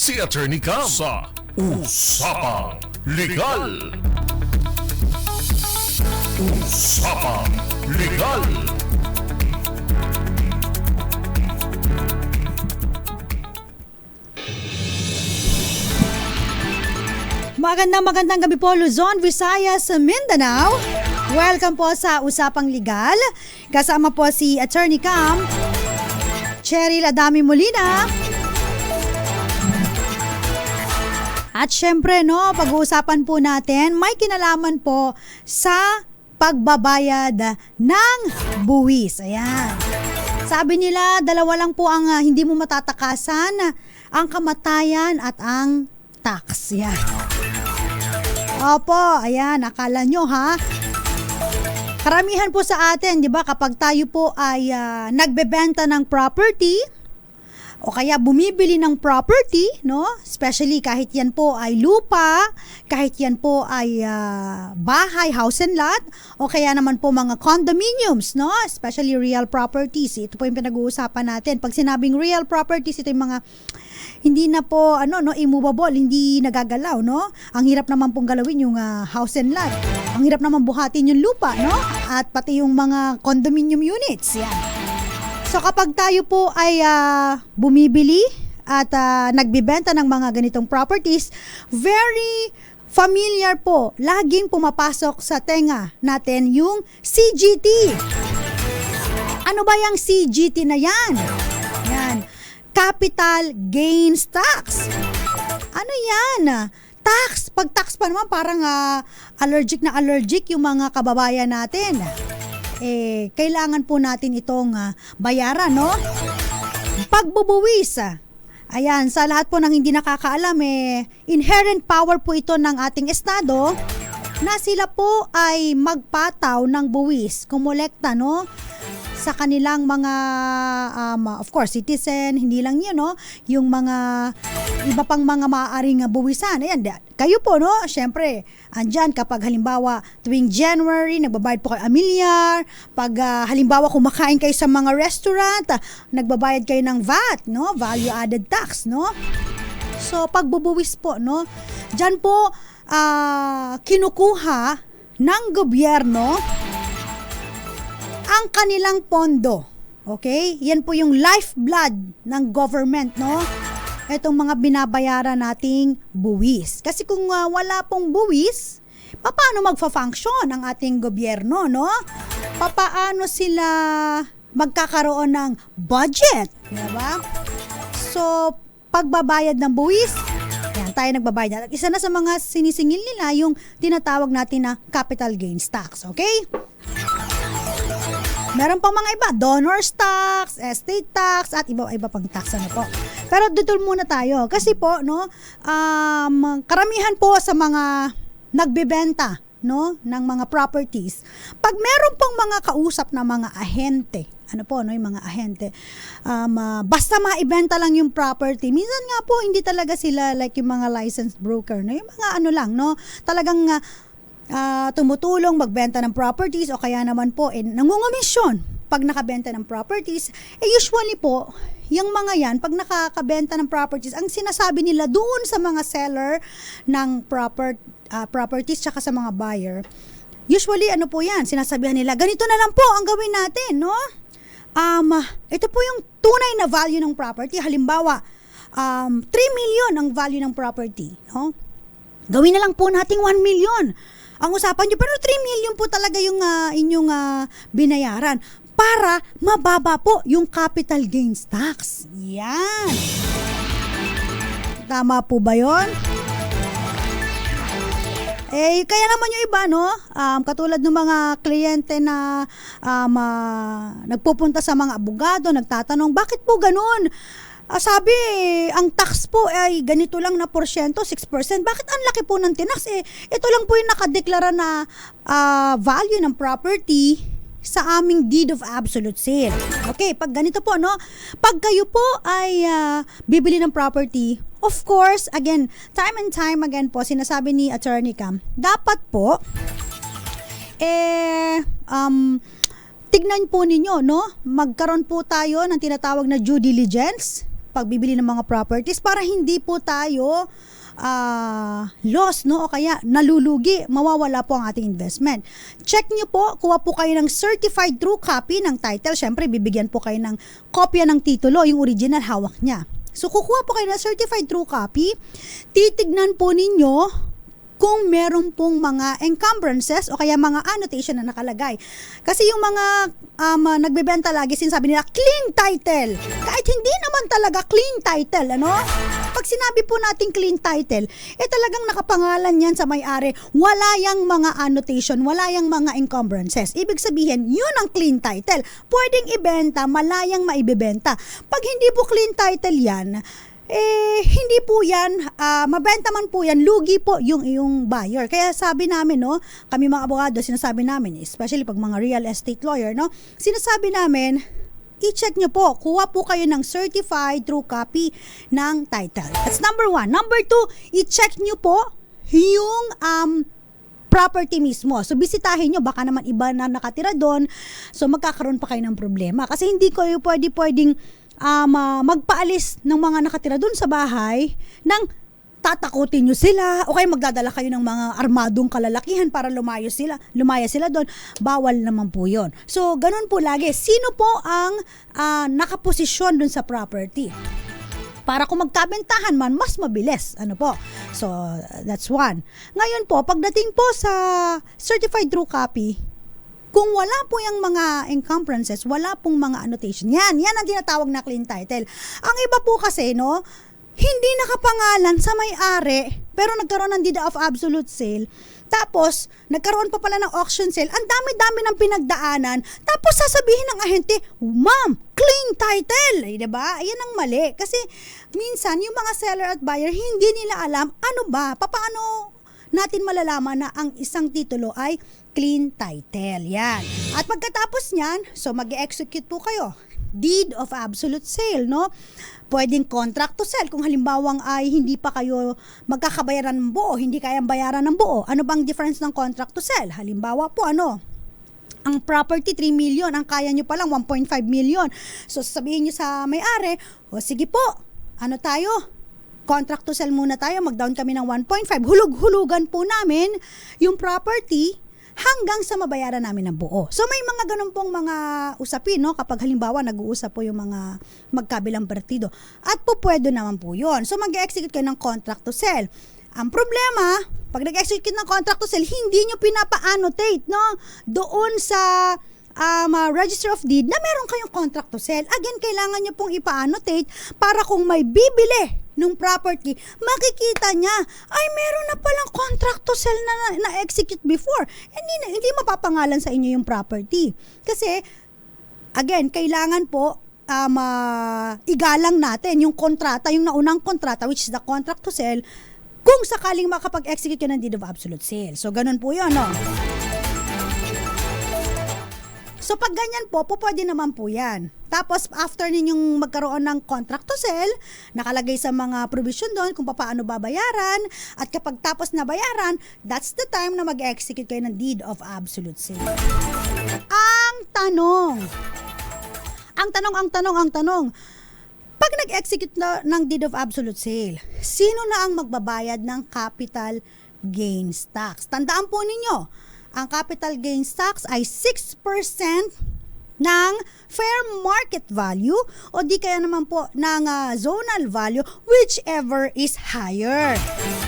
si Attorney Cam sa Usapang Legal. Usapang Legal. Magandang gabi po Luzon, Visayas, Mindanao. Welcome po sa Usapang Legal. Kasama po si Attorney Cam, Cheryl Adami Molina. At syempre pag-uusapan po natin, may kinalaman po sa pagbabayad ng buwis. Ayan. Sabi nila, dalawa lang po ang hindi mo matatakasan, ang kamatayan at ang tax. Yan. Opo, ayan, akala nyo ha. Karamihan po sa atin, di ba, kapag tayo po ay nagbebenta ng property o kaya bumibili ng property, no? Especially kahit yan po ay lupa, kahit yan po ay bahay, house and lot, o kaya naman po mga condominiums, no? Especially real properties. Ito po yung pinag-uusapan natin. Pag sinabing real properties, ito yung mga hindi na po immovable, hindi nagagalaw, no? Ang hirap naman pong galawin yung house and lot. Ang hirap naman buhatin yung lupa, no? At pati yung mga condominium units. Yan. So kapag tayo po ay bumibili at nagbibenta ng mga ganitong properties, very familiar po, laging pumapasok sa tenga natin yung CGT. Ano ba yung CGT na yan? Yan. Capital Gains Tax. Ano yan? Tax. Pag tax pa naman, parang allergic yung mga kababayan natin. Kailangan po natin itong bayaran, no? Pagbubuwis. Ayan, sa lahat po ng hindi nakakaalam, inherent power po ito ng ating estado na sila po ay magpataw ng buwis, kumolekta, no? Sa kanilang mga of course citizen, hindi lang yun, no, yung mga iba pang mga maaaring buwisan. Ayan, kayo po, no, syempre andyan kapag halimbawa tuwing January nagbabayad po kayo amilyar, pag halimbawa kumakain kayo sa mga restaurant, nagbabayad kayo ng VAT, no, value added tax, no. So pagbubuwis po, no, dyan po kinukuha ng gobyerno ang kanilang pondo. Okay? Yan po yung lifeblood ng government, no? Itong mga binabayaran nating buwis. Kasi kung wala pong buwis, paano magfa-function ang ating gobyerno, no? Paano sila magkakaroon ng budget, di ba? So, pagbabayad ng buwis, yan, tayo nagbabayad. At isa na sa mga sinisingil nila yung tinatawag natin na capital gains tax, okay? Meron pang mga iba, donor's tax, estate tax, at iba pang tax, ano po. Pero dito muna tayo. Kasi po, no, karamihan po sa mga nagbebenta, no, ng mga properties, pag meron pong mga kausap na mga ahente, ano po, no, yung mga ahente, basta maibenta lang yung property. Minsan nga po, hindi talaga sila like yung mga licensed broker, no, yung mga ano lang, no, talagang tumutulong magbenta ng properties o kaya naman po nangungomisyon pag nakabenta ng properties. Usually po, yung mga yan, pag nakakabenta ng properties, ang sinasabi nila doon sa mga seller ng properties tsaka sa mga buyer, usually ano po yan, sinasabihan nila, ganito na lang po ang gawin natin, no? Ito po yung tunay na value ng property. Halimbawa, 3 million ang value ng property, no? Gawin na lang po nating 1 million. Ang usapan nyo, pero 3 million po talaga yung inyong binayaran para mababa po yung capital gains tax. Yan. Tama po ba yun? Kaya naman yung iba, no? Katulad ng mga kliyente na nagpupunta sa mga abogado, nagtatanong, bakit po ganun? Sabi, ang tax po ay ganito lang na porsyento, 6%. Bakit ang laki po ng tinax? Ito lang po yung nakadeklara na value ng property sa aming deed of absolute sale. Okay, pag ganito po, no? Pag kayo po ay bibili ng property, of course, again, time and time again po, sinasabi ni Attorney Cam, dapat po, tignan po ninyo, no? Magkaroon po tayo ng tinatawag na due diligence pagbibili ng mga properties para hindi po tayo loss, no? O kaya nalulugi, mawawala po ang ating investment. Check nyo po, kuha po kayo ng certified true copy ng title. Syempre, bibigyan po kayo ng kopya ng titulo, yung original hawak niya. So, kukuha po kayo ng certified true copy, titignan po ninyo kung meron pong mga encumbrances o kaya mga annotation na nakalagay. Kasi yung mga nagbebenta lagi, sinasabi nila, clean title. Kahit hindi naman talaga clean title, ano? Pag sinabi po natin clean title, talagang nakapangalan yan sa may-ari. Wala yang mga annotation, wala yang mga encumbrances. Ibig sabihin, yun ang clean title. Pwedeng ibenta, malayang maibebenta. Pag hindi po clean title yan, hindi po yan, mabenta man po yan, lugi po yung iyong buyer. Kaya sabi namin, no, kami mga abogado, sinasabi namin, especially pag mga real estate lawyer, no, sinasabi namin, i-check nyo po, kuha po kayo ng certified true copy ng title. That's number 1. Number 2, i-check nyo po yung property mismo. So, bisitahin nyo, baka naman iba na nakatira doon, so magkakaroon pa kayo ng problema. Kasi hindi kayo pwedeng magpaalis ng mga nakatira dun sa bahay nang tatakutin nyo sila o kaya magdadala kayo ng mga armadong kalalakihan para lumaya sila doon. Bawal naman po yun. So, ganun po lagi. Sino po ang nakaposisyon dun sa property? Para kung magkabentahan man, mas mabilis. Ano po? So, that's one. Ngayon po, pagdating po sa certified true copy, kung wala po yung mga encumbrances, wala pong mga annotation. Yan ang tinatawag na clean title. Ang iba po kasi, no, hindi nakapangalan sa may-ari, pero nagkaroon ng deed of absolute sale. Tapos, nagkaroon pa pala ng auction sale. Ang dami-dami ng pinagdaanan. Tapos, sasabihin ng ahente, ma'am, clean title. Diba? Ayan ang mali. Kasi, minsan, yung mga seller at buyer, hindi nila alam, ano ba, paano natin malalaman na ang isang titulo ay clean title. Yan. At pagkatapos niyan, so mag-execute po kayo. Deed of absolute sale, no? Pwedeng contract to sell kung halimbawang ay hindi pa kayo magkakabayaran ng buo, hindi kayang bayaran ng buo. Ano bang difference ng contract to sell? Halimbawa po, ang property 3 million, ang kaya nyo palang 1.5 million. So sasabihin nyo sa may-ari, sige po, tayo? Contract to sell muna tayo, mag-down kami ng 1.5. Hulug-hulugan po namin yung property hanggang sa mabayaran namin ng buo. So may mga ganun pong mga usapin, no? Kapag halimbawa nag-uusap po yung mga magkabilang partido. At po pwede naman po yun. So mag-execute kayo ng contract to sell. Ang problema, pag nag-execute ng contract to sell, hindi nyo pinapa-annotate, no? Doon sa register of deed na meron kayong contract to sell. Again, kailangan nyo pong ipa-annotate para kung may bibili nung property, makikita niya, ay meron na palang contract to sell na execute before. Hindi mapapangalan sa inyo yung property. Kasi, again, kailangan po igalang natin yung kontrata, yung naunang kontrata, which is the contract to sell, kung sakaling makapag-execute yun ng deed of absolute sale. So, ganun po yun, no? So, pag ganyan po, pwede naman po yan. Tapos, after ninyong magkaroon ng contract to sell, nakalagay sa mga provision doon kung paano babayaran, at kapag tapos na bayaran, that's the time na mag-execute kayo ng deed of absolute sale. Ang tanong, pag nag-execute na ng deed of absolute sale, sino na ang magbabayad ng capital gains tax? Tandaan po ninyo, ang capital gains tax ay 6% ng fair market value o di kaya naman po ng zonal value, whichever is higher.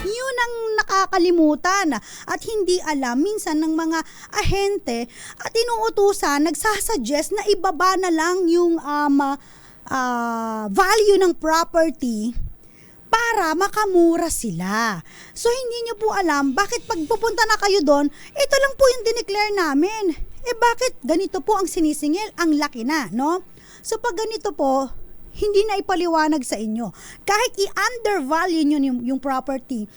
Yun ang nakakalimutan at hindi alam minsan ng mga ahente at inuutusan, nagsasuggest na ibaba na lang yung value ng property para makamura sila. So, hindi nyo po alam bakit pag pupunta na kayo doon, ito lang po yung dineclare namin. Bakit ganito po ang sinisingil? Ang laki na, no? So, pag ganito po, hindi na ipaliwanag sa inyo. Kahit i-undervalue nyo yung property,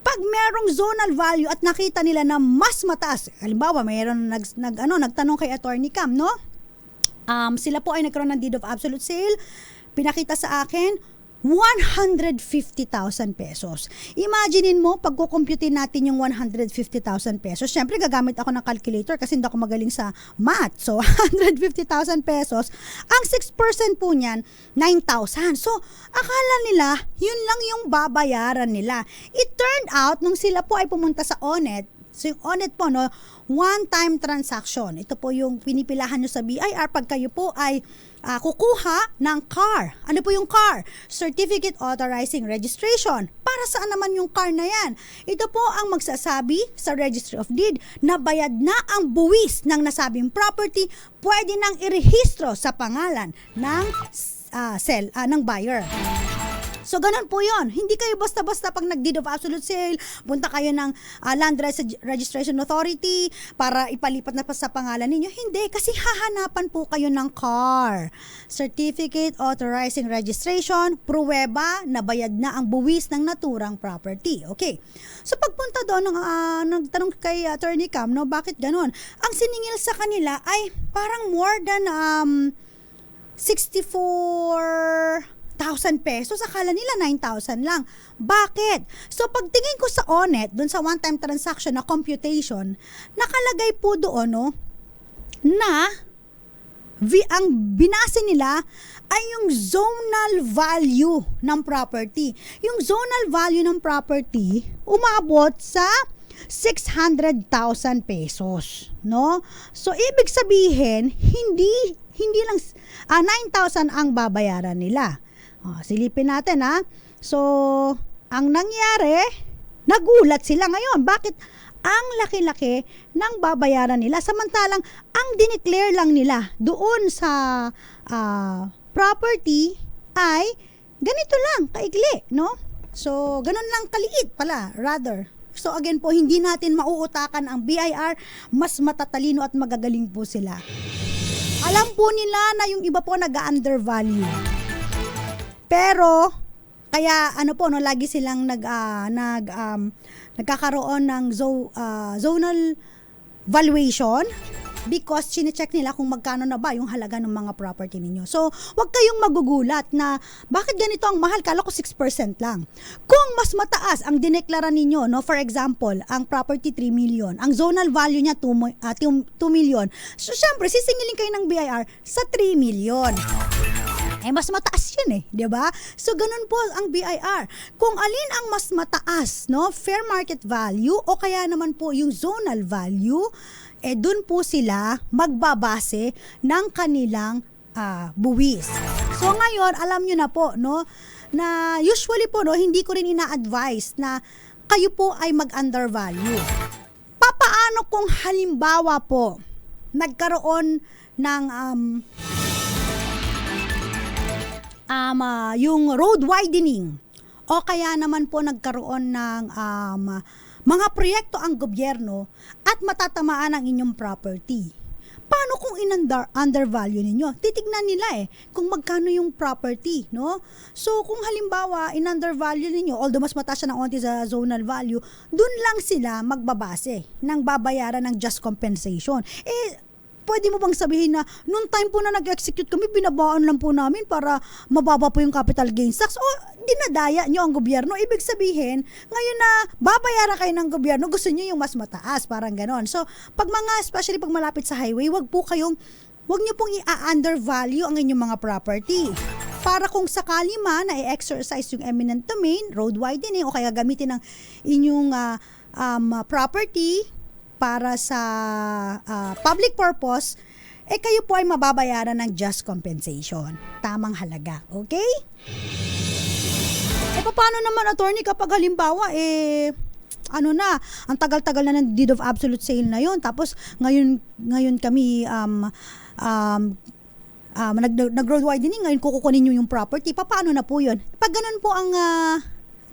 pag merong zonal value at nakita nila na mas mataas, halimbawa, mayroon nagtanong kay Attorney Cam, no? Sila po ay nagkaroon ng deed of absolute sale, pinakita sa akin, 150,000 pesos. Imaginein mo, pagkukumputin natin yung 150,000 pesos, syempre gagamit ako ng calculator kasi hindi ako magaling sa math. So, 150,000 pesos, ang 6% po niyan, 9,000. So, akala nila, yun lang yung babayaran nila. It turned out, nung sila po ay pumunta sa ONET, so yung ONET po, no, one-time transaction. Ito po yung pinipilahan nyo sa BIR pag kayo po ay kukuha ng car. Ano po yung car? Certificate Authorizing Registration. Para saan naman yung car na yan? Ito po ang magsasabi sa Registry of Deed na bayad na ang buwis ng nasabing property, pwede nang irehistro sa pangalan ng ng buyer. So, ganun po yon. Hindi kayo basta-basta pag nag-deed of absolute sale, punta kayo ng Land Registration Authority para ipalipat na pa sa pangalan ninyo. Hindi, kasi hahanapan po kayo ng car. Certificate Authorizing Registration, pruweba na bayad na ang buwis ng naturang property. Okay. So, pagpunta doon, nagtanong kay Attorney Cam, no, bakit ganun? Ang siningil sa kanila ay parang more than 64,000 pesos, akala nila 9,000 lang. Bakit? So, pagtingin ko sa ONET, dun sa one-time transaction na computation, nakalagay po doon, no, na ang binase nila ay yung zonal value ng property. Yung zonal value ng property, umabot sa 600,000 pesos, no? So, ibig sabihin, hindi lang 9,000 ang babayaran nila. Silipin natin, ha. So, ang nangyari, nagulat sila ngayon. Bakit ang laki-laki ng babayaran nila? Samantalang, ang dineclare lang nila doon sa property ay ganito lang, kaikli, no? So, ganun lang kaliit pala, rather. So, again po, hindi natin mauutakan ang BIR, mas matatalino at magagaling po sila. Alam po nila na yung iba po nag-undervalue. Pero kaya ano po, no, lagi silang nagkakaroon ng zonal valuation because chine-check nila kung magkano na ba yung halaga ng mga property ninyo. So, wag kayong magugulat na bakit ganito ang mahal, kala ko 6% lang. Kung mas mataas ang dineklara ninyo, no, for example, ang property 3 million, ang zonal value niya 2 million. So, syempre, sisingilin kayo ng BIR sa 3 million. Mas mataas yun di ba? So, ganun po ang BIR. Kung alin ang mas mataas, no, fair market value o kaya naman po yung zonal value, dun po sila magbabase ng kanilang buwis. So, ngayon, alam nyo na po, no, na usually po, no, hindi ko rin ina-advise na kayo po ay mag-undervalue. Papaano kung halimbawa po, nagkaroon ng yung road widening o kaya naman po nagkaroon ng mga proyekto ang gobyerno at matatamaan ang inyong property. Paano kung undervalue ninyo? Titignan nila kung magkano yung property, no? So, kung halimbawa in-undervalue ninyo, although mas mataas siya ng onti sa zonal value, dun lang sila magbabase ng babayaran ng just compensation. Pwede mo bang sabihin na noong time po na nag-execute kami, binabaan lang po namin para mababa po yung capital gains tax, o dinadaya nyo ang gobyerno? Ibig sabihin, ngayon na babayaran kayo ng gobyerno, gusto nyo yung mas mataas, parang ganon. So, especially pag malapit sa highway, wag nyo pong i-undervalue ang inyong mga property. Para kung sakali man na i-exercise yung eminent domain, road widening, o kaya gamitin ng inyong property para sa public purpose, kayo po ay mababayaran ng just compensation. Tamang halaga. Okay? Paano naman, attorney, kapag halimbawa, ang tagal-tagal na ng deed of absolute sale na yon, tapos ngayon kami nag-road widening, ngayon kukunin nyo yung property, paano na po yun? Pag ganun po ang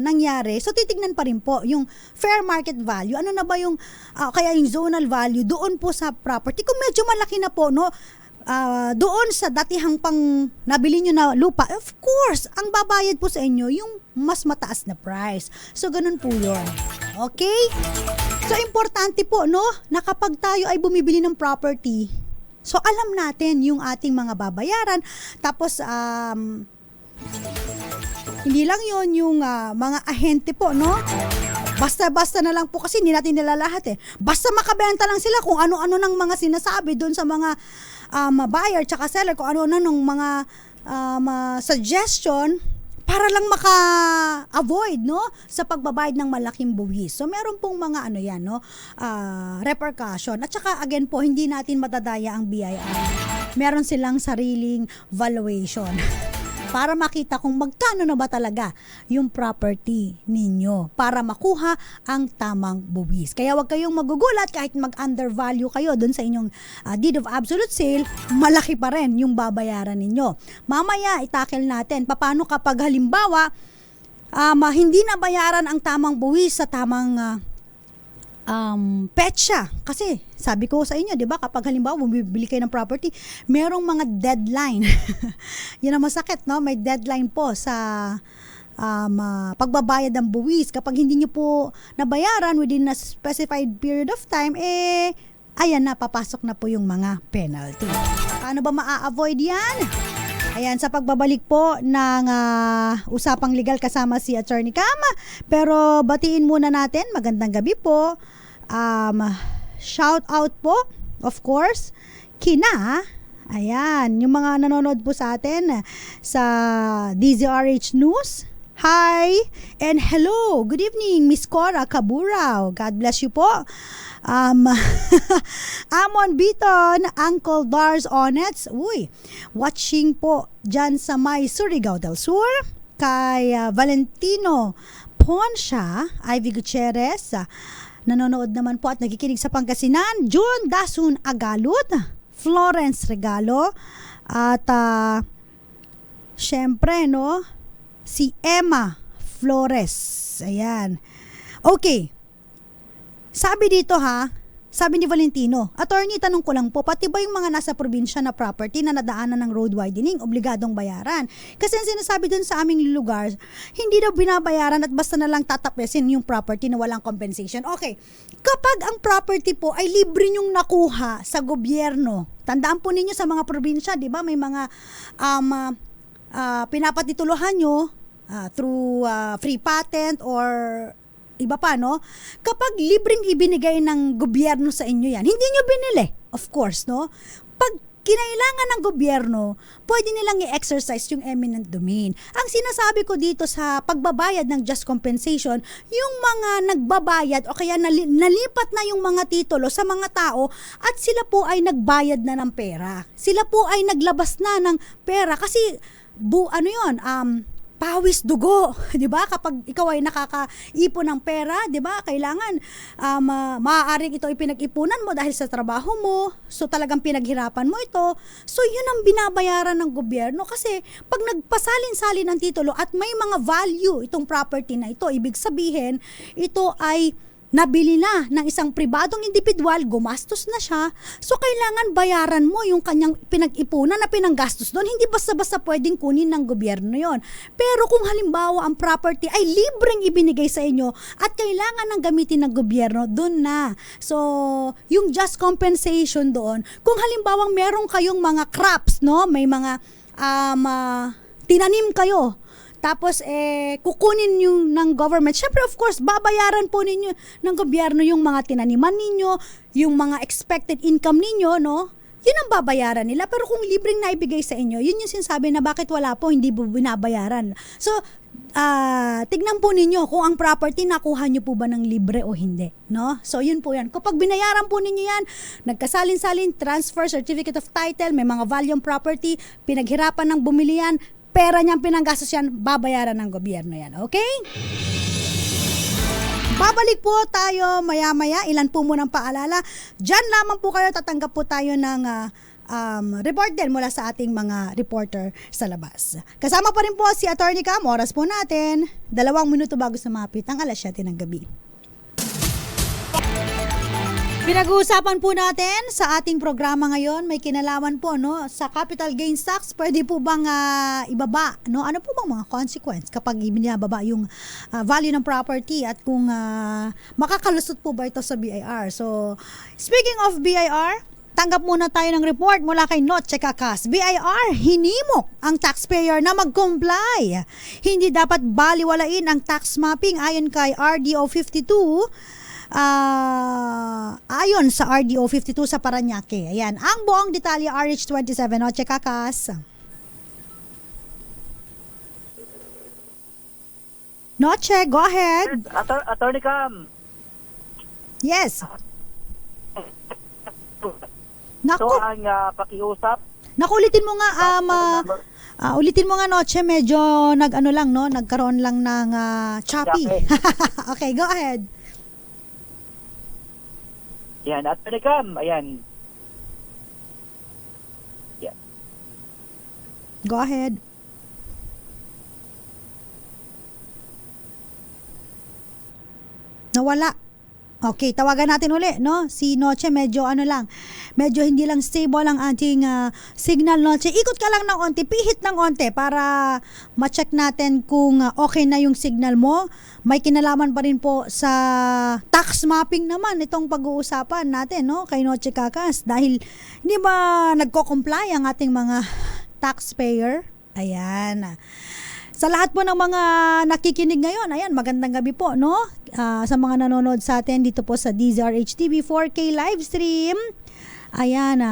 nangyari, so titignan pa rin po yung fair market value. Ano na ba yung kaya yung zonal value doon po sa property? Kung medyo malaki na po, no, doon sa datihang pang nabili nyo na lupa, of course, ang babayad po sa inyo yung mas mataas na price. So, ganun po yun. Okay? So, importante po, no, na kapag tayo ay bumibili ng property, so alam natin yung ating mga babayaran, tapos Hindi lang yon yung mga ahente po, no? Basta-basta na lang po kasi hindi natin nila lahat eh. Basta makabenta lang sila kung ano-ano ng mga sinasabi doon sa mga buyer tsaka seller, kung ano-ano ng mga suggestion para lang maka-avoid, no, sa pagbabayad ng malaking buwis. So meron pong mga yan, no, repercussion. At saka again po, hindi natin matadaya ang BIR. Meron silang sariling valuation. Para makita kung magkano na ba talaga yung property ninyo para makuha ang tamang buwis. Kaya wag kayong magugulat kahit mag-undervalue kayo dun sa inyong deed of absolute sale, malaki pa rin yung babayaran ninyo. Mamaya itackle natin paano kapag halimbawa hindi na bayaran ang tamang buwis sa tamang petsa. Kasi sabi ko sa inyo, 'di ba, kapag halimbawa bumibili kayo ng property, merong mga deadline. Yun ang masakit, no? May deadline po sa pagbabayad ng buwis. Kapag hindi niyo po nabayaran within a specified period of time, ayan na, papasok na po yung mga penalty. Paano ba maa-avoid yan? Ayan, sa pagbabalik po ng usapang legal kasama si Attorney Cam. Pero batiin muna natin, magandang gabi po. Shout out po, of course, ayan, yung mga nanonood po sa atin sa DZRH News. Hi and hello. Good evening, Miss Cora Caburao. God bless you po. Amon Biton, Uncle Dars Onets. Watching po dyan sa may Surigao del Sur. Kay Valentino Ponsha, Ivy Gutierrez. Nanonood naman po at nakikinig sa Pangasinan. June Dasun Agalud. Florence Regalo. At syempre, no, si Emma Flores. Ayan. Okay. Sabi dito sabi ni Valentino, Attorney, tanong ko lang po, pati ba yung mga nasa probinsya na property na nadaanan ng road widening, obligadong bayaran? Kasi ang sinasabi dun sa aming lugar, hindi daw binabayaran at basta na lang tatapesin yung property na walang compensation. Okay, kapag ang property po ay libre nyong nakuha sa gobyerno, tandaan po ninyo sa mga probinsya, di ba, may mga pinapatituluhan nyo through free patent or iba pa, no? Kapag libreng ibinigay ng gobyerno sa inyo yan, hindi nyo binili, of course, no? Pag kinailangan ng gobyerno, pwede nilang i-exercise yung eminent domain. Ang sinasabi ko dito sa pagbabayad ng just compensation, yung mga nagbabayad o kaya nalipat na yung mga titulo sa mga tao at sila po ay nagbayad na ng pera. Sila po ay naglabas na ng pera kasi pawis dugo, 'di ba? Kapag ikaw ay nakakaipon ng pera, 'di ba? Kailangan maaaring ito ay pinag-ipunan mo dahil sa trabaho mo. So talagang pinaghirapan mo ito. So 'yun ang binabayaran ng gobyerno kasi pag nagpasalin-salin ng titulo at may mga value itong property na ito, ibig sabihin ito ay nabili na ng isang pribadong individual, gumastos na siya, so kailangan bayaran mo yung kanyang pinag-ipunan na pinanggastos doon. Hindi basta-basta pwedeng kunin ng gobyerno yon. Pero kung halimbawa ang property ay libreng ibinigay sa inyo at kailangan ng gamitin ng gobyerno, doon na. So, yung just compensation doon, kung halimbawa meron kayong mga crops, no? May mga tinanim kayo, tapos kukunin yung ng government. Syempre of course, babayaran po ninyo ng gobyerno yung mga tinaniman ninyo, yung mga expected income ninyo, no? Yun ang babayaran nila. Pero kung libreng naibigay sa inyo, yun yung sinasabi na bakit wala po, hindi po binabayaran. So, tignan po ninyo kung ang property nakuha nyo po ba ng libre o hindi, no? So, yun po yan. Kapag binayaran po ninyo yan, nagkasalin-salin, transfer, certificate of title, may mga volume property, pinaghirapan ng bumili yan, pera niyang pinanggastos yan, babayaran ng gobyerno yan. Okay? Babalik po tayo maya-maya. Ilan po munang paalala. Diyan lamang po kayo, tatanggap po tayo ng report din mula sa ating mga reporter sa labas. Kasama pa rin po si Attorney Cam. Oras po natin, 2 minuto bago sumapit ang 7:00 ng gabi. Pinag-uusapan po natin sa ating programa ngayon, may kinalaman po, no, sa capital gains tax. Pwede po bang ibaba, no? Ano po bang mga consequence kapag ibinababa yung value ng property at kung makakalusot po ba ito sa BIR? So, speaking of BIR, Tanggap muna tayo ng report mula kay Noche Kakas. BIR, hinimok ang taxpayer na mag-comply. Hindi dapat baliwalain ang tax mapping ayon kay RDO 52. Ayon sa RDO 52 sa Parañaque. Ayan, ang buong detalye RH27. Noche Kakas. Noche, go ahead. Attorney Cam. Yes. So Naku, ang pakiusap. nakulitin mo nga, ulitin mo nga Noche, medyo nagkaroon lang ng choppy. Okay, go ahead. Yan, Attorney Cam. Ayan. Yan. Go ahead. Nawala. Okay, tawagan natin uli, no? Si Noche, medyo medyo hindi lang stable ang ating signal, Noche. Ikot ka lang ng onte, pihit ng onte para ma-check natin kung okay na yung signal mo. May kinalaman pa rin po sa tax mapping naman itong pag-uusapan natin, no? Kay Noche Kakas. Dahil hindi ba nagko-comply ang ating mga taxpayer? Ayan. Sa lahat po ng mga nakikinig ngayon, ayan, magandang gabi po, no? Sa mga nanonood sa atin dito po sa DZRH TV 4K live stream. Ayan,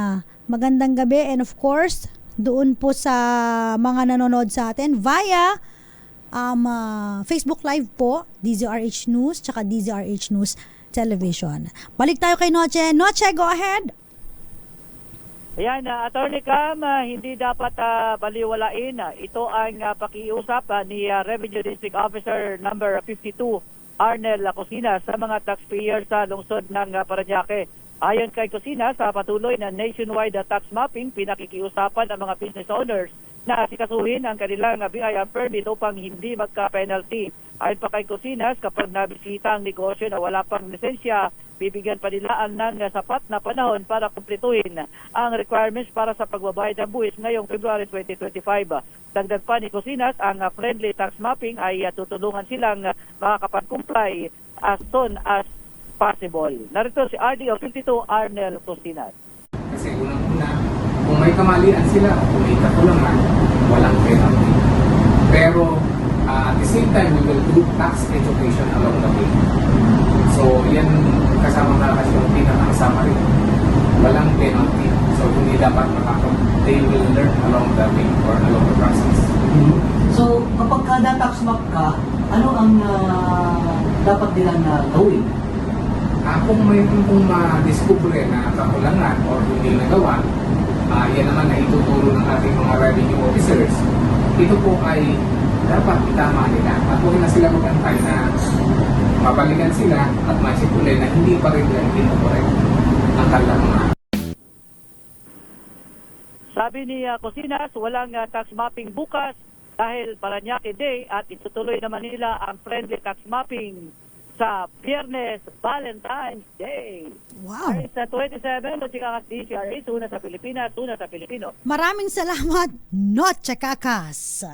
magandang gabi, and of course, doon po sa mga nanonood sa atin via Facebook Live po, DZRH News, tsaka DZRH News Television. Balik tayo kay Noche. Noche, go ahead. Ayan, Attorney Cam, hindi dapat baliwalain. Ito ang pakiusap ni Revenue District Officer number 52, Arnel Cosina, sa mga taxpayer sa lungsod ng Parañaque. Ayon kay Cosina, sa patuloy na nationwide tax mapping, pinakikiusapan ang mga business owners na asikasuhin ang kanilang BIR permit upang hindi magka-penalty. Ayon pa kay Cosinas, kapag nabisita ang negosyo na wala pang lisensya, bibigyan pa nila ng sapat na panahon para kumpletuhin ang requirements para sa pagbabayad ng buwis ngayong February 2025. Dagdag pa ni Cosinas, ang friendly tax mapping ay tutulungan silang makakapag-comply as soon as possible. Narito si RDO 52, Arnel Cosinas. Kasi unang-una, kung may kamalian sila, kung may kakulangan, walang penalty. Pero at the same time, we will do tax education along the way. So, yan kasama na kasi yung pinakasama rin. Walang penalty. So, hindi dapat they will learn along the way or along the process. So, kapag kada tax map ka, ano ang dapat nilang gawin? Kung may ma-discover na kakulangan or hindi nagawa, yan naman na ituturo ng ating mga revenue officers. Ito po ay dapat itama nila at huwag na sila magantay na mabalikan sila at masipulay na hindi pa rin nila itinukorek ang kanilang mga. Sabi ni Cosinas, walang tax mapping bukas dahil Parañaque Day at itutuloy naman nila ang friendly tax mapping sa Biyernes, Valentine's Day. Wow. Sa 27, Nochikakas DCRA, una sa Pilipinas, una sa Pilipino. Maraming salamat, Noche Kakas.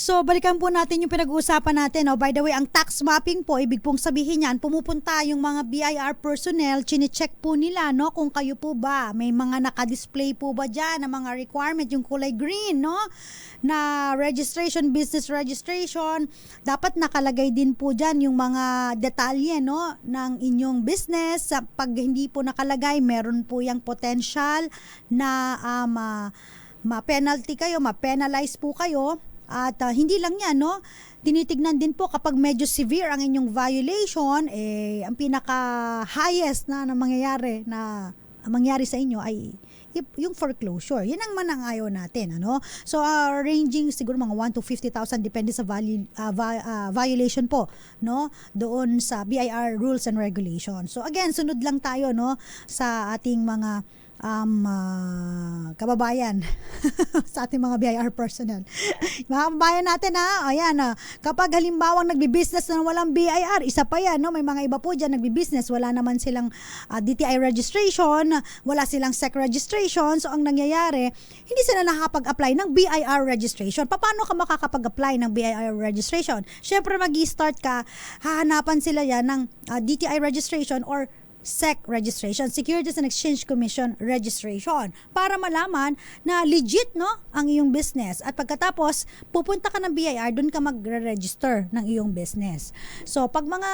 So, balikan po natin yung pinag-uusapan natin. No? By the way, ang tax mapping po, ibig pong sabihin yan, pumupunta yung mga BIR personnel, chine-check po nila, no? Kung kayo po ba, may mga naka-display po ba dyan, na mga requirement, yung kulay green, no? Na registration, business registration, dapat nakalagay din po dyan yung mga detalye, no? Ng inyong business. Pag hindi po nakalagay, meron po yung potential na ma-penalty kayo, ma-penalize po kayo. At hindi lang yan, no? Tinitignan din po kapag medyo severe ang inyong violation, ang pinaka-highest na mangyayari sa inyo ay yung foreclosure. Yan ang manangayo natin, ano? So, ranging siguro mga 1 to 50,000 depende sa violation po, no? Doon sa BIR rules and regulations. So, again, sunod lang tayo, no? Sa ating mga kababayan sa ating mga BIR personnel. Mga kababayan natin ayan, kapag halimbawa nagbi-business na walang BIR, isa pa yan, no? May mga iba po dyan nagbi-business, wala naman silang DTI registration, wala silang SEC registration, so ang nangyayari, hindi sila nakakapag-apply ng BIR registration. Paano ka makakapag-apply ng BIR registration? Syempre mag-i-start ka, hahanapan sila yan ng DTI registration or SEC registration, Securities and Exchange Commission registration, para malaman na legit, no, ang iyong business. At pagkatapos, pupunta ka ng BIR, doon ka magre-register ng iyong business. So, pag mga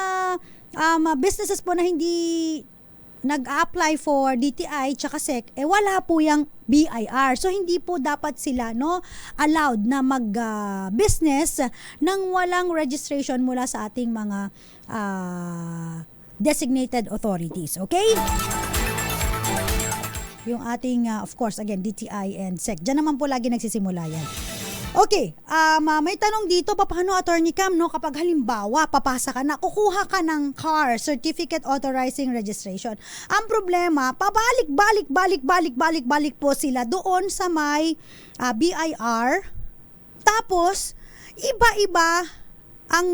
businesses po na hindi nag-apply for DTI tsaka SEC, wala po yung BIR. So, hindi po dapat sila, no, allowed na mag-business nang walang registration mula sa ating mga designated authorities. Okay? Yung ating, of course, again, DTI and SEC. Diyan naman po lagi nagsisimula yan. Okay, may tanong dito, paano, Attorney Cam, no, kapag halimbawa, papasa ka na, kukuha ka ng CAR, Certificate Authorizing Registration. Ang problema, pabalik-balik po sila doon sa may BIR. Tapos, iba-iba ang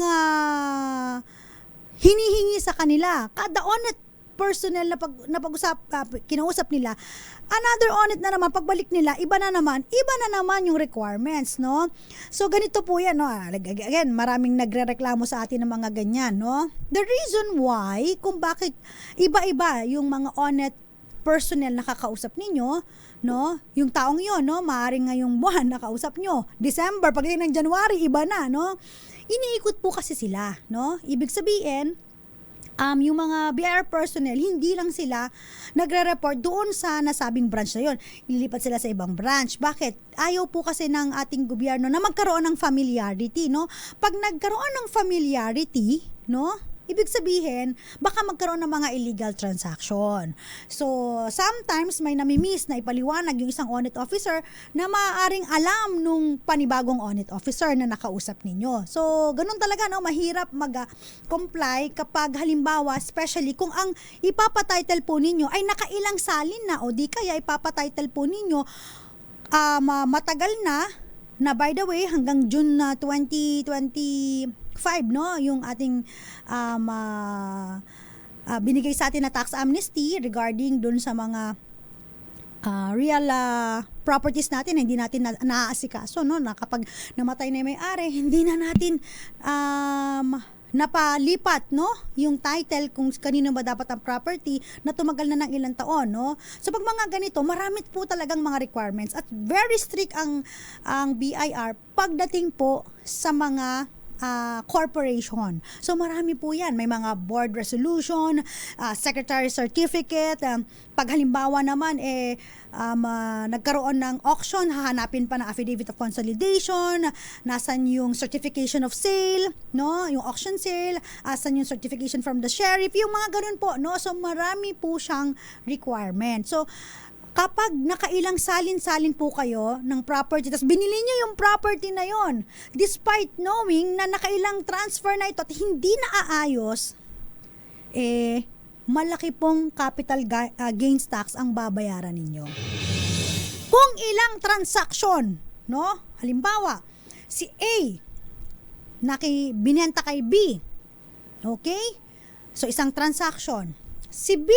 hinihingi sa kanila. Kada audit personnel na kinausap nila, another audit na naman, pagbalik nila, iba na naman yung requirements, no? So, ganito po yan, no? Again, maraming nagrereklamo sa atin ng mga ganyan, no? The reason why, kung bakit iba-iba yung mga audit personnel na kakausap ninyo, no? Yung taong yon, no? Maaaring ngayong buwan nakausap nyo. December, pagdating ng January, iba na, no? Iniikot po kasi sila, no? Ibig sabihin, yung mga BIR personnel, hindi lang sila nagre-report doon sa nasabing branch na yon. Ililipat sila sa ibang branch. Bakit? Ayaw po kasi ng ating gobyerno na magkaroon ng familiarity, no? Pag nagkaroon ng familiarity, no? Ibig sabihin, baka magkaroon ng mga illegal transaction. So, sometimes may namimiss na ipaliwanag yung isang audit officer na maaaring alam nung panibagong audit officer na nakausap ninyo. So, ganun talaga, no? Mahirap mag-comply kapag halimbawa, especially kung ang ipapatitle po ninyo ay nakailang salin na o di kaya ipapatitle po ninyo matagal na by the way, hanggang June 2025, no, yung ating binigay sa atin na tax amnesty regarding dun sa mga real properties natin na hindi natin naaasikaso, no, na kapag namatay na yung may-ari, hindi na natin napalipat, no, yung title kung kanino ba dapat ang property na tumagal na ng ilang taon, no. So pag mga ganito, marami po talagang mga requirements at very strict ang BIR pagdating po sa mga corporation. So marami po yan. May mga board resolution, secretary certificate, pag halimbawa naman nagkaroon ng auction, hahanapin pa ng affidavit of consolidation, nasan yung certification of sale, no, yung auction sale, asan yung certification from the sheriff, yung mga ganun po, no. So marami po siyang requirement. So kapag nakailang salin-salin po kayo ng property, tapos binili nyo yung property na yon, despite knowing na nakailang transfer na ito at hindi naaayos, malaki pong capital gains tax ang babayaran ninyo. Kung ilang transaksyon, no? Halimbawa, si A binenta kay B. Okay? So, isang transaction. Si B,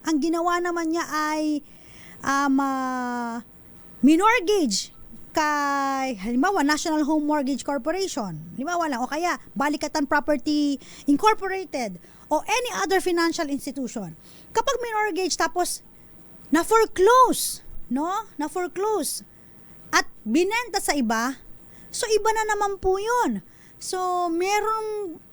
ang ginawa naman niya ay minortgage kay, halimbawa, National Home Mortgage Corporation, halimbawa lang, o kaya Balikatan Property Incorporated, o any other financial institution. Kapag minortgage tapos na-foreclose, no? Na-foreclose at binenta sa iba, so iba na naman po yun. So, merong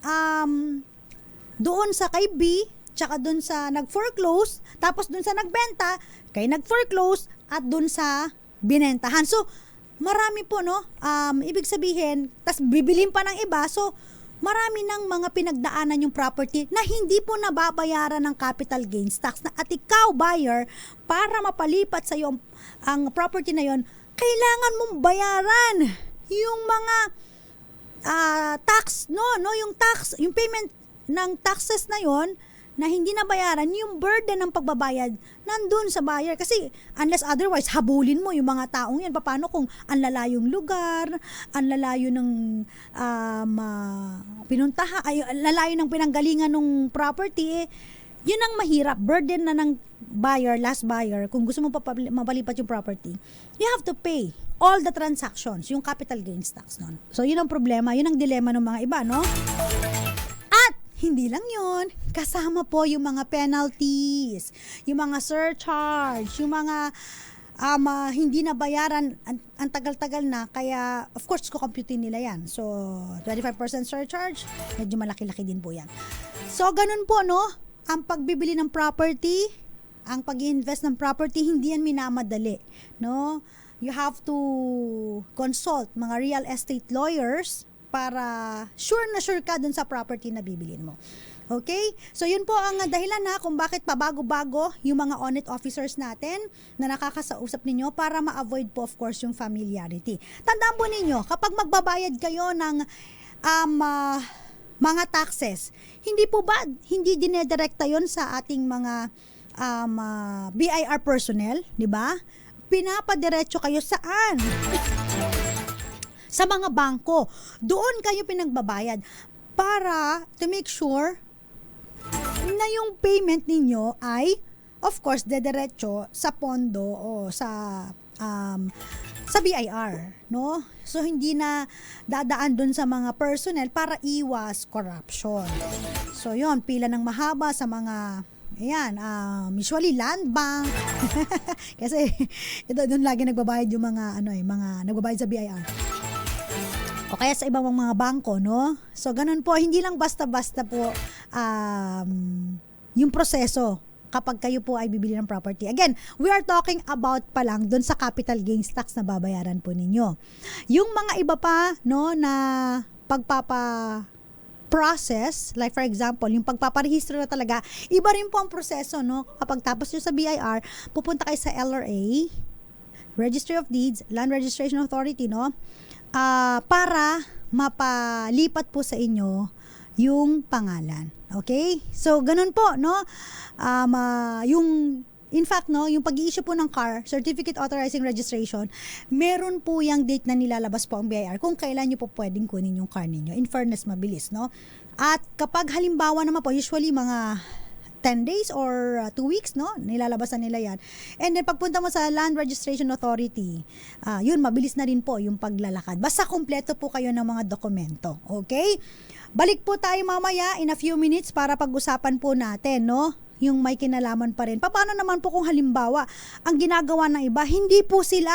doon sa kay B, tsaka doon sa nag-foreclose, tapos doon sa nagbenta, kay nag-foreclose, at doon sa binentahan. So, marami po, no? Ibig sabihin, tas bibilin pa ng iba, so, marami ng mga pinagdaanan yung property na hindi po nababayaran ng capital gains tax, na at ikaw, buyer, para mapalipat sa iyo ang property na yon, kailangan mong bayaran yung mga tax, no, yung tax, yung payment ng taxes na yon na hindi nabayaran, yung burden ng pagbabayad nandun sa buyer. Kasi unless otherwise, habulin mo yung mga taong yan. Paano kung ang lalayong lugar, ang lalayo ng lalayo ng pinanggalingan ng property, yun ang mahirap. Burden na ng buyer, last buyer, kung gusto mo mapalipat yung property, you have to pay all the transactions, yung capital gains tax nun. So, yun ang problema, yun ang dilema ng mga iba, no? At hindi lang yun, kasama po yung mga penalties, yung mga surcharge, yung mga hindi na bayaran, ang tagal-tagal na, kaya of course kukomputin nila yan. So 25% surcharge, medyo malaki-laki din po yan. So ganun po, no, ang pagbibili ng property, ang pag-invest ng property, hindi yan minamadali, no? You have to consult mga real estate lawyers para sure ka dun sa property na bibilin mo. Okay? So, yun po ang dahilan kung bakit pabago-bago yung mga audit officers natin na nakakasausap ninyo para ma-avoid po, of course, yung familiarity. Tandaan po ninyo, kapag magbabayad kayo ng mga taxes, hindi dinedirekta yon sa ating mga BIR personnel, di ba? Pinapadiretso kayo saan? Sa mga bangko. Doon kayo pinagbabayad para to make sure na yung payment ninyo ay, of course, dediretso sa pondo o sa BIR, no? So, hindi na dadaan dun sa mga personnel para iwas corruption. So, yun, pila ng mahaba sa mga usually land bank. Kasi ito doon lagi nagbabayad yung mga mga nagbabayad sa BIR. O kaya sa ibang mga bangko, no? So ganun po, hindi lang basta-basta po yung proseso kapag kayo po ay bibili ng property. Again, we are talking about pa lang doon sa capital gains tax na babayaran po ninyo. Yung mga iba pa, no, na process, like for example, yung pagpaparehistro na talaga, iba rin po ang proseso, no? Kapag tapos nyo sa BIR, pupunta kayo sa LRA, Registry of Deeds, Land Registration Authority, no? Para mapalipat po sa inyo yung pangalan. Okay? So, ganun po, no? In fact, no, yung pag-i-issue po ng car, Certificate Authorizing Registration, meron po yung date na nilalabas po ang BIR kung kailan nyo po pwedeng kunin yung car ninyo. In fairness, mabilis, no? At kapag halimbawa naman po, usually mga 10 days or 2 weeks, no? Nilalabasan nila yan. And then, pagpunta mo sa Land Registration Authority, yun, mabilis na rin po yung paglalakad. Basta kumpleto po kayo ng mga dokumento. Okay? Balik po tayo mamaya in a few minutes para pag-usapan po natin, no? Yung may kinalaman pa rin. Paano naman po kung halimbawa, ang ginagawa ng iba, hindi po sila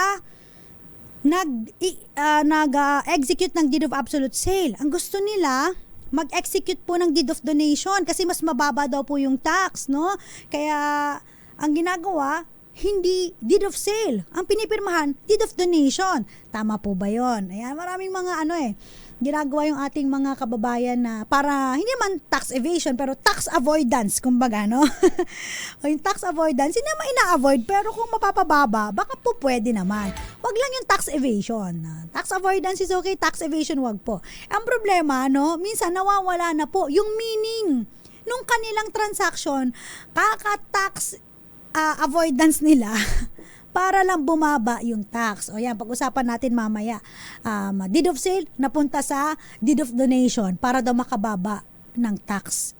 nag-execute ng deed of absolute sale. Ang gusto nila, mag-execute po ng deed of donation kasi mas mababa daw po yung tax, no? Kaya ang ginagawa, hindi deed of sale. Ang pinipirmahan, deed of donation. Tama po ba yun? Ayan, maraming mga ginagawa yung ating mga kababayan na para, hindi man tax evasion, pero tax avoidance, kumbaga, no? O yung tax avoidance, hindi naman ina-avoid, pero kung mapapababa, baka po pwede naman. Wag lang yung tax evasion. Tax avoidance is okay, tax evasion wag po. Ang problema, no, minsan nawawala na po yung meaning nung kanilang transaction, kaka-tax avoidance nila, para lang bumaba yung tax. O yan, pag-usapan natin mamaya. Deed of sale, napunta sa deed of donation para daw makababa ng tax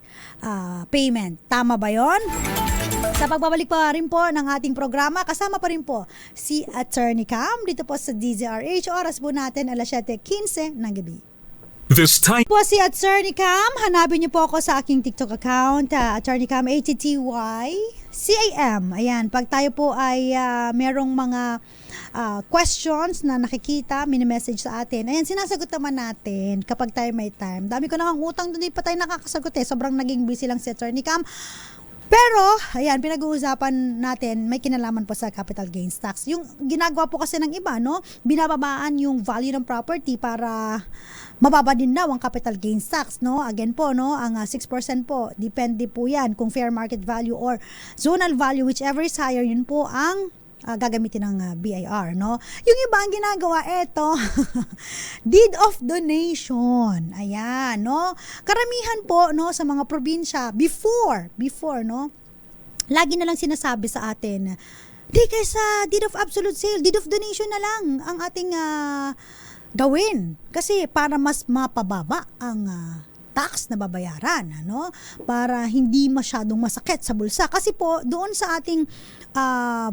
payment. Tama ba yon? Sa pagbabalik pa rin po ng ating programa, kasama pa rin po si Attorney Cam dito po sa DZRH. Oras po natin, 7:15 ng gabi. This time Po si Attorney Cam, hanapin niyo po ako sa aking TikTok account, Attorney Cam, ATTYCAM. Ayan, pag tayo po ay merong mga questions na nakikita, mini-message sa atin, ayan, sinasagot naman natin kapag tayo may time. Dami ko nakang utang, doon pa tayo nakakasagot sobrang naging busy lang si Attorney Cam. Pero, ayan, pinag-uusapan natin, may kinalaman po sa capital gains tax. Yung ginagawa po kasi ng iba, no? Binababaan yung value ng property para mababa din daw ang capital gains tax, no? Again po, no? Ang 6% po, depende po yan kung fair market value or zonal value, whichever is higher, yun po ang gagamitin ng BIR, no? Yung iba ang ginagawa, eto, deed of donation. Ayan, no? Karamihan po, no, sa mga probinsya, before, no? Lagi na lang sinasabi sa atin, di kaysa deed of absolute sale, deed of donation na lang ang ating gawin. Kasi para mas mapababa ang tax na babayaran, ano? Para hindi masyadong masakit sa bulsa. Kasi po, doon sa ating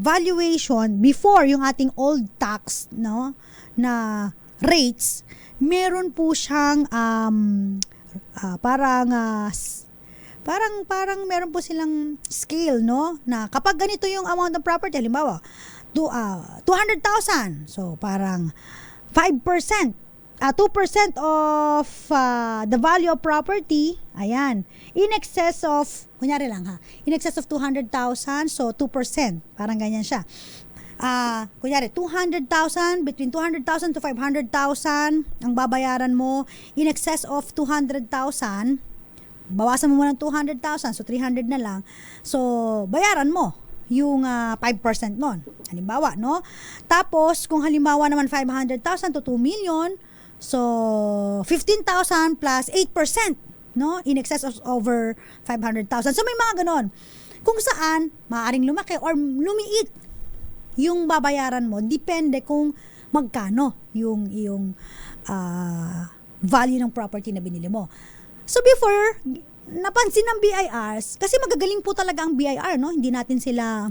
valuation, before yung ating old tax, no, na rates, meron po siyang parang meron po silang scale, no, na kapag ganito yung amount ng property, halimbawa 200,000, so parang 5%, 2% of the value of property, ayan, in excess of, kunyari lang ha, in excess of 200,000, so 2%, parang ganyan siya. Kunyari, 200,000, between 200,000 to 500,000 ang babayaran mo. In excess of 200,000, bawasan mo muna ng 200,000, so 300 na lang. So, bayaran mo yung 5% nun. Halimbawa, no? Tapos, kung halimbawa naman 500,000 to 2 million, so 15,000 plus 8%, no? In excess of over 500,000. So, may mga ganon. Kung saan, maaaring lumaki or lumiit yung babayaran mo, depende kung magkano yung value ng property na binili mo. So before, napansin ng BIRs, kasi magagaling po talaga ang BIR, no? Hindi natin sila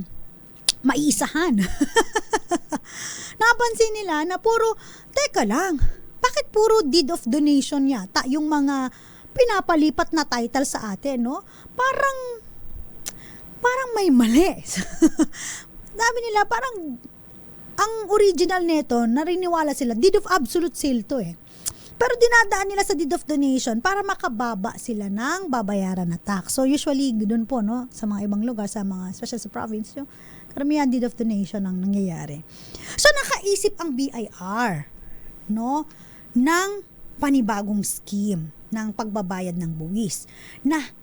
maisahan. Napansin nila na puro, teka lang, bakit puro deed of donation yata yung mga pinapalipat na title sa atin, no? Parang may mali. Sabi nila, parang ang original nito, nariniwala sila, deed of absolute sale to eh. Pero dinadaan nila sa deed of donation para makababa sila ng babayaran na tax. So usually doon po, no, sa mga ibang lugar, sa mga special sa province, yung karamihan deed of donation ang nangyayari. So nakaisip ang BIR, no, ng panibagong scheme ng pagbabayad ng buwis na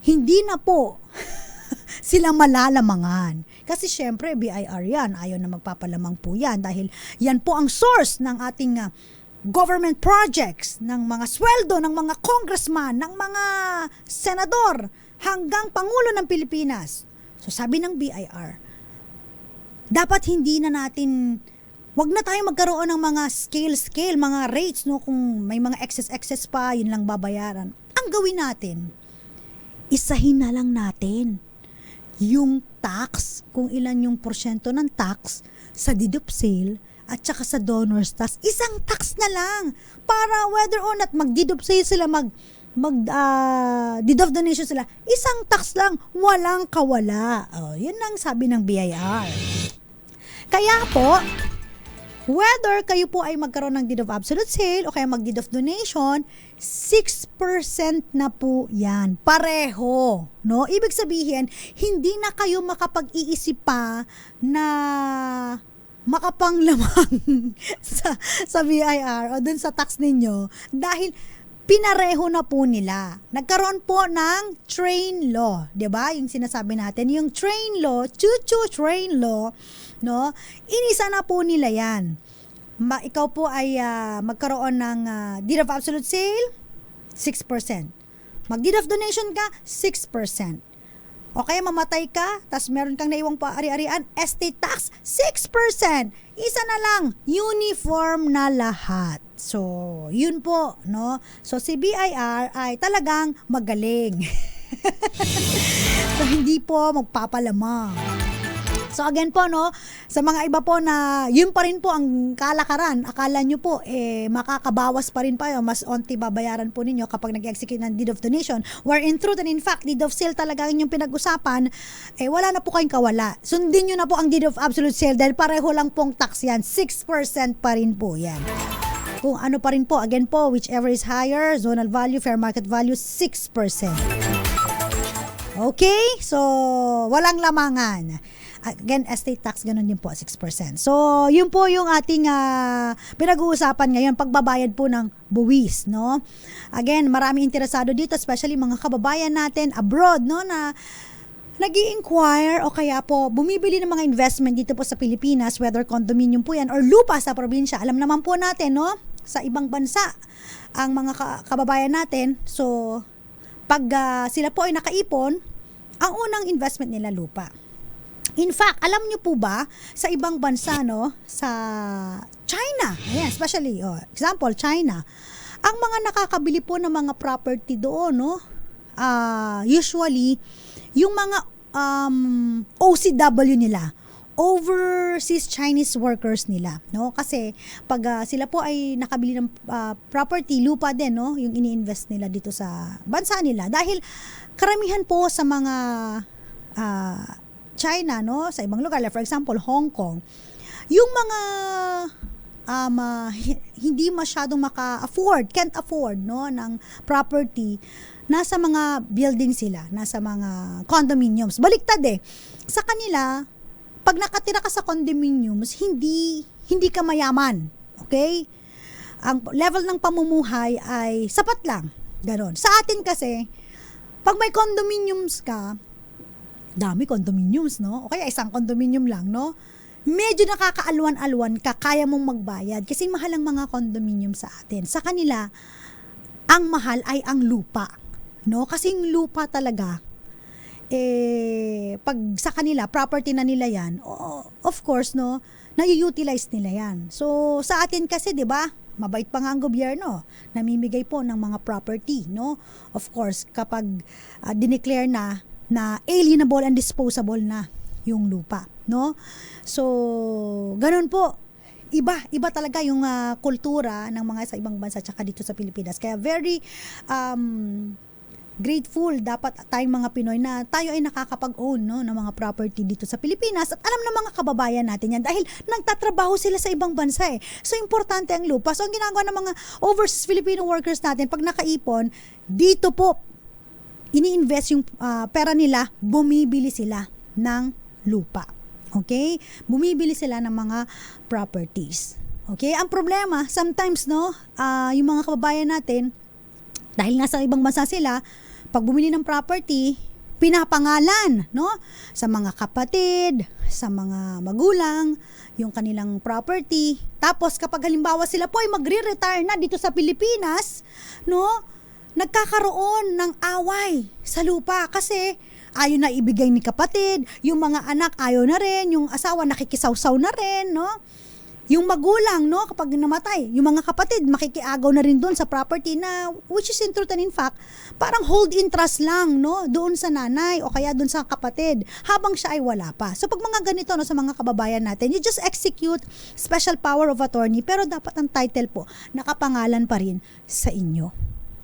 hindi na po sila malalamangan. Kasi syempre BIR yan, ayaw na magpapalamang po yan dahil yan po ang source ng ating government projects, ng mga sweldo, ng mga congressman, ng mga senador, hanggang Pangulo ng Pilipinas. So sabi ng BIR, dapat hindi na natin, wag na tayo magkaroon ng mga scale, mga rates, no, kung may mga excess pa, yun lang babayaran. Ang gawin natin, isahin na lang natin yung tax, kung ilan yung porsyento ng tax sa deed of sale at saka sa donor's tax, isang tax na lang para whether or not mag-deed of sale sila, deed of donation sila, isang tax lang, walang kawala. Yun ang sabi ng BIR. Kaya po, whether kayo po ay magkaroon ng deed of absolute sale o kaya mag-deed of donation, 6% na po yan. Pareho. No? Ibig sabihin, hindi na kayo makapag-iisip pa na makapanglamang sa BIR o dun sa tax ninyo dahil pinareho na po nila. Nagkaroon po ng train law, 'di ba? Yung sinasabi natin, yung train law, train law, no? Inisa na po nila 'yan. Ikaw po ay magkaroon ng deed of absolute sale, 6%. Mag-deed of donation ka, 6%. O kaya mamatay ka, tas meron kang naiwang paari-arian, estate tax, 6%. Isa na lang, uniform na lahat. So, yun po, no? So, si BIR ay talagang magaling. So, hindi po magpapalamang. So again po, no, sa mga iba po na yun pa rin po ang kalakaran, akala nyo po makakabawas pa rin pa yun, mas onti babayaran po ninyo kapag nag-execute ng deed of donation, where in truth and in fact deed of sale talaga yung pinag-usapan, wala na po kayong kawala. Sundin nyo na po ang deed of absolute sale dahil pareho lang pong tax yan, 6% pa rin po yan. Kung ano pa rin po, again po, whichever is higher, zonal value, fair market value, 6%. Okay? So, walang lamangan. Again, estate tax, ganun din po, 6%. So, yun po yung ating pinag-uusapan ngayon, pagbabayad po ng buwis, no? Again, marami interesado dito, especially mga kababayan natin abroad, no, na nag-i-inquire o kaya po bumibili ng mga investment dito po sa Pilipinas, whether condominium po yan or lupa sa probinsya. Alam naman po natin, no? Sa ibang bansa, ang mga kababayan natin, so pag sila po ay nakaipon, ang unang investment nila lupa. In fact, alam niyo po ba, sa ibang bansa, no, sa China, ayan, especially, example, China, ang mga nakakabili po ng mga property doon, no, usually, yung mga OCW nila, overseas Chinese workers nila, no? Kasi pag sila po ay nakabili ng property, lupa din, no, yung ini-invest nila dito sa bansa nila. Dahil karamihan po sa mga China, no, sa ibang lugar, like for example, Hong Kong, yung mga hindi masyadong can't afford, no, ng property, nasa mga building sila, nasa mga condominiums. Baliktad sa kanila, pag nakatira ka sa condominiums, hindi ka mayaman. Okay? Ang level ng pamumuhay ay sapat lang. Ganon. Sa atin kasi, pag may condominiums ka, dami condominiums, no? O kaya isang condominium lang, no? Medyo nakakaalwan-alwan ka, kaya mong magbayad kasi mahal ang mga condominium sa atin. Sa kanila, ang mahal ay ang lupa. No? Kasi yung lupa talaga, pag sa kanila, property na nila yan, of course, no, nai-utilize nila yan. So, sa atin kasi, di ba, mabait pa nga ang gobyerno, namimigay po ng mga property, no? Of course, kapag dineclare na alienable and disposable na yung lupa, no? So, ganun po. Iba talaga yung kultura ng mga sa ibang bansa tsaka dito sa Pilipinas. Kaya very grateful dapat tayong mga Pinoy na tayo ay nakakapag-own, no, ng mga property dito sa Pilipinas at alam ng mga kababayan natin yan dahil nagtatrabaho sila sa ibang bansa So, importante ang lupa. So, ang ginagawa ng mga overseas Filipino workers natin, pag nakaipon, dito po, ini-invest yung pera nila, bumibili sila ng lupa. Okay? Bumibili sila ng mga properties. Okay? Ang problema, sometimes, no, yung mga kababayan natin, dahil nga sa ibang bansa sila, pag bumili ng property, pinapangalan, no? Sa mga kapatid, sa mga magulang, yung kanilang property. Tapos kapag halimbawa sila po ay magre-retire na dito sa Pilipinas, no? Nagkakaroon ng away sa lupa kasi ayaw na ibigay ni kapatid, yung mga anak ayaw na rin, yung asawa nakikisawsaw na rin, no? Yung magulang, no, kapag namatay, yung mga kapatid makikiagaw na rin doon sa property na which is in truth and in fact, parang hold interest lang, no, doon sa nanay o kaya doon sa kapatid habang siya ay wala pa. So pag mga ganito, no, sa mga kababayan natin, you just execute special power of attorney pero dapat ang title po nakapangalan pa rin sa inyo.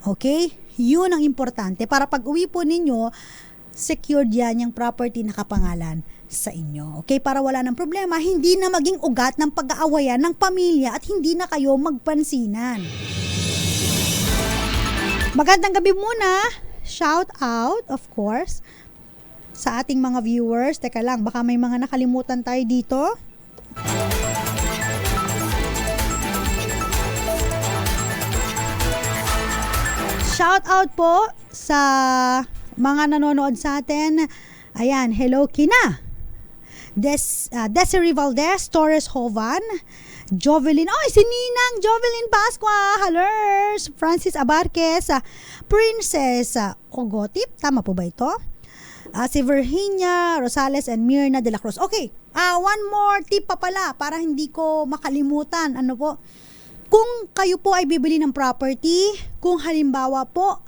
Okay? Yun ang importante para pag uwi po ninyo, secured yan yung property nakapangalan sa inyo. Okay? Para wala ng problema, hindi na maging ugat ng pag-aawayan ng pamilya at hindi na kayo magpansinan. Magandang gabi muna. Shout out, of course, sa ating mga viewers. Teka lang, baka may mga nakalimutan tayo dito. Shout out po sa mga nanonood sa atin. Ayan, hello Kina. Desiree Valdez, Torres Hovan, Jovelyn, si Ninang Jovelyn Pascua, halers, Francis Abarquez, Princess Ogotip, tama po ba ito? Si Virginia Rosales and Mirna de la Cruz. Okay, one more tip pa pala para hindi ko makalimutan. Ano po? Kung kayo po ay bibili ng property, kung halimbawa po,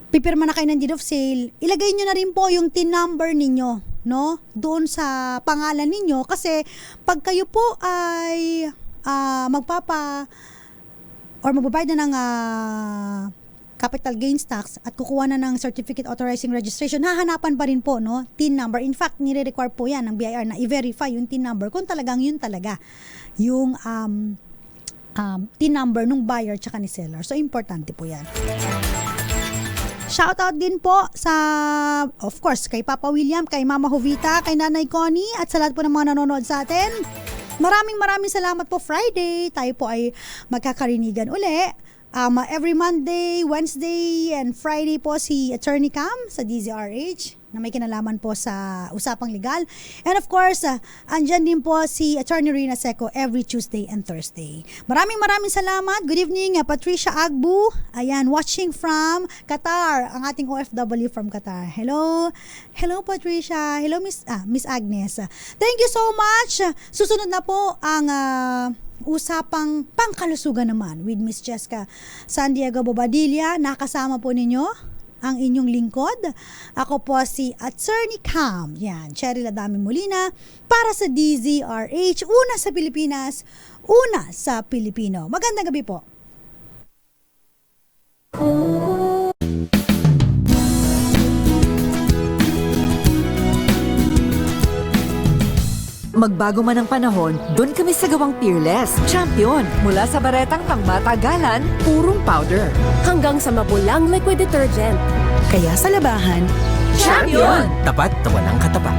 pipirma na kayo ng deed of sale, ilagay nyo na rin po yung TIN number ninyo, no? Doon sa pangalan ninyo kasi pag kayo po ay magbabayad na ng capital gains tax at kukuha na ng certificate authorizing registration, hahanapan pa rin po, no, TIN number. In fact, nire-require po yan ng BIR na i-verify yung TIN number kung talagang yun talaga yung TIN number nung buyer tsaka ni seller. So, importante po yan. Shoutout din po sa, of course, kay Papa William, kay Mama Jovita, kay Nanay Connie, at sa lahat po ng mga nanonood sa atin. Maraming salamat po. Friday, tayo po ay magkakarinigan uli. Every Monday, Wednesday, and Friday po si Attorney Cam sa DZRH na may kinalaman po sa Usapang Legal. And of course, andyan din po si Attorney Rina Seco every Tuesday and Thursday. Maraming salamat. Good evening, Patricia Agbu. Ayan, watching from Qatar, ang ating OFW from Qatar. Hello. Hello, Patricia. Hello, Miss Agnes. Thank you so much. Susunod na po ang usapang pangkalusugan naman with Miss Jessica San Diego Bobadilla. Nakasama po ninyo ang inyong lingkod. Ako po si Attorney Cam. Yan, Cherry Ladami Molina para sa DZRH. Una sa Pilipinas, una sa Pilipino. Magandang gabi po. Magbago man ang panahon, doon kami sa gawang Peerless. Champion! Mula sa baretang pangmatagalan, purong powder. Hanggang sa mapulang liquid detergent. Kaya sa labahan, Champion! Tapat na walang katapat.